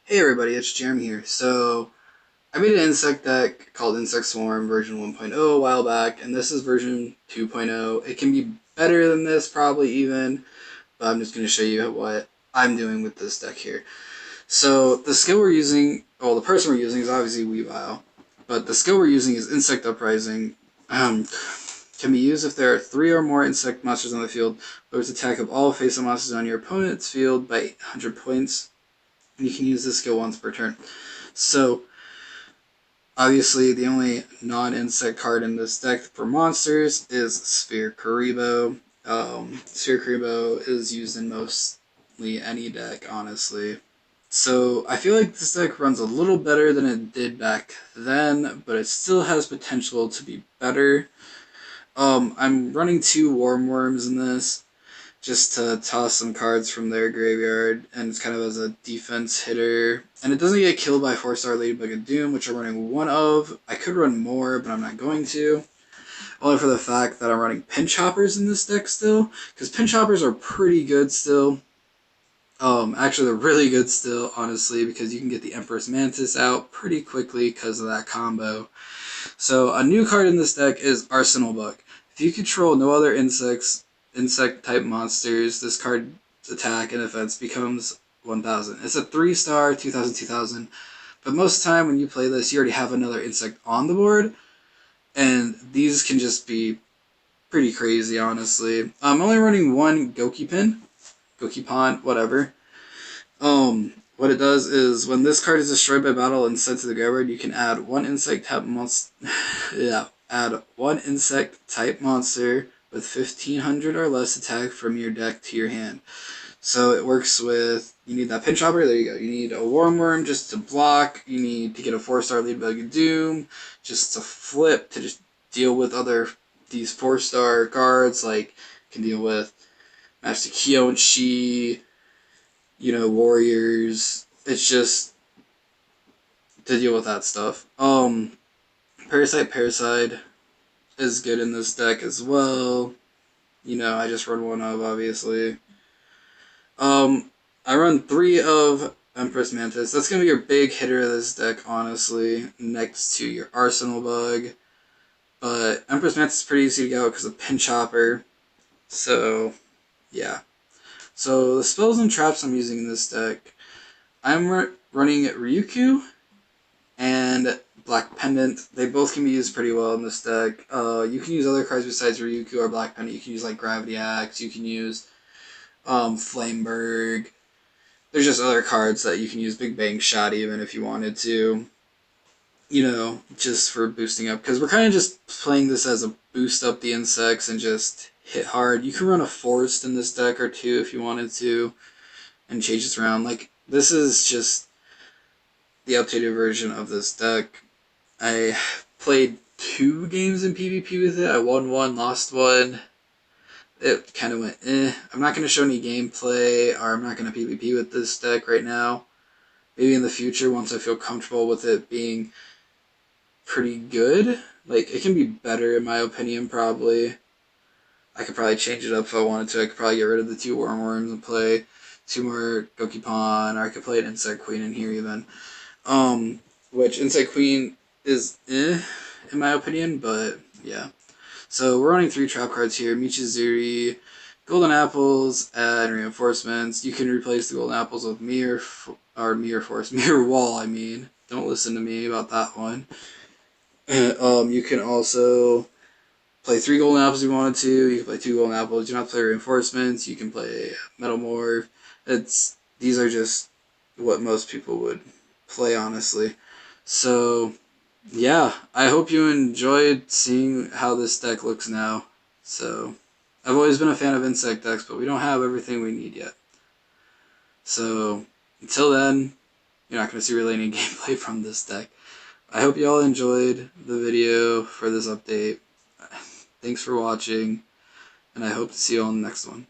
Hey everybody, it's Jeremy here. So, I made an insect deck called Insect Swarm version 1.0 a while back, and this is version 2.0. It can be better than this, probably even, but I'm just going to show you what I'm doing with this deck here. So, the skill we're using, well, the person we're using is obviously Weavile, but the skill we're using is Insect Uprising. Can be used if there are 3 or more insect monsters on the field. Lowers attack of all face-up monsters on your opponent's field by 800 points. You can use this skill once per turn. So, obviously, the only non-insect card in this deck for monsters is Sphere KURIBOH. Sphere KURIBOH is used in mostly any deck, honestly. So, I feel like this deck runs a little better than it did back then, but it still has potential to be better. I'm running 2 Worms in this, just to toss some cards from their graveyard, and it's kind of as a defense hitter. And it doesn't get killed by 4-star Ladybug of Doom, which I'm running 1 of. I could run more, but I'm not going to. Only for the fact that I'm running Pinch Hoppers in this deck still, because Pinch Hoppers are pretty good still. Actually, they're really good still, honestly, because you can get the Empress Mantis out pretty quickly because of that combo. So, a new card in this deck is Arsenal Book. If you control no other insect-type monsters, this card's attack and defense becomes 1000. It's a 3-star, 2000, 2000. But most of the time when you play this, you already have another insect on the board, and these can just be pretty crazy, honestly. I'm only running 1 Gokipon, whatever. What it does is when this card is destroyed by battle and sent to the graveyard, you can add 1 insect type monster. Add 1 insect type monster with 1500 or less attack from your deck to your hand. So it works with, you need that Pinch Hopper, there you go. You need a Worm just to block. You need to get a 4-star Ladybug of Doom just to flip, to just deal with these 4-star cards, like can deal with Master Kyoshi, warriors. It's just to deal with that stuff. Parasite is good in this deck as well. I just run 1 of, obviously. I run 3 of Empress Mantis. That's going to be your big hitter of this deck, honestly, next to your Arsenal Bug. But Empress Mantis is pretty easy to go because of Pinch Hopper. So, yeah. So, the spells and traps I'm using in this deck, I'm running Ryukyu and Black Pendant. They both can be used pretty well in this deck. You can use other cards besides Ryukyu or Black Pendant. You can use like Gravity Axe. You can use Flameberg. There's just other cards that you can use. Big Bang Shot even if you wanted to. Just for boosting up. Because we're kind of just playing this as a boost up the insects and just hit hard. You can run a Forest in this deck or 2 if you wanted to. And change this around. Like, this is just the updated version of this deck. I played 2 games in PvP with it. I won 1, lost 1. It kind of went I'm not going to show any gameplay, or I'm not going to PvP with this deck right now. Maybe in the future, once I feel comfortable with it being pretty good. Like, it can be better in my opinion, probably. I could probably change it up if I wanted to. I could probably get rid of the 2 Worms and play 2 more Gokipon, or I could play an Insect Queen in here even. Which Insect Queen is in my opinion, but yeah. So we're running 3 trap cards here: Michizuri, Golden Apples, and Reinforcements. You can replace the Golden Apples with Mirror Wall, I mean. Don't listen to me about that one. You can also play 3 Golden Apples if you wanted to. You can play 2 Golden Apples. You don't have to play Reinforcements. You can play Metal Morph. These are just what most people would play, honestly. So, yeah, I hope you enjoyed seeing how this deck looks now. So, I've always been a fan of insect decks, but we don't have everything we need yet. So, until then, you're not going to see really any gameplay from this deck. I hope you all enjoyed the video for this update. Thanks for watching, and I hope to see you all in the next one.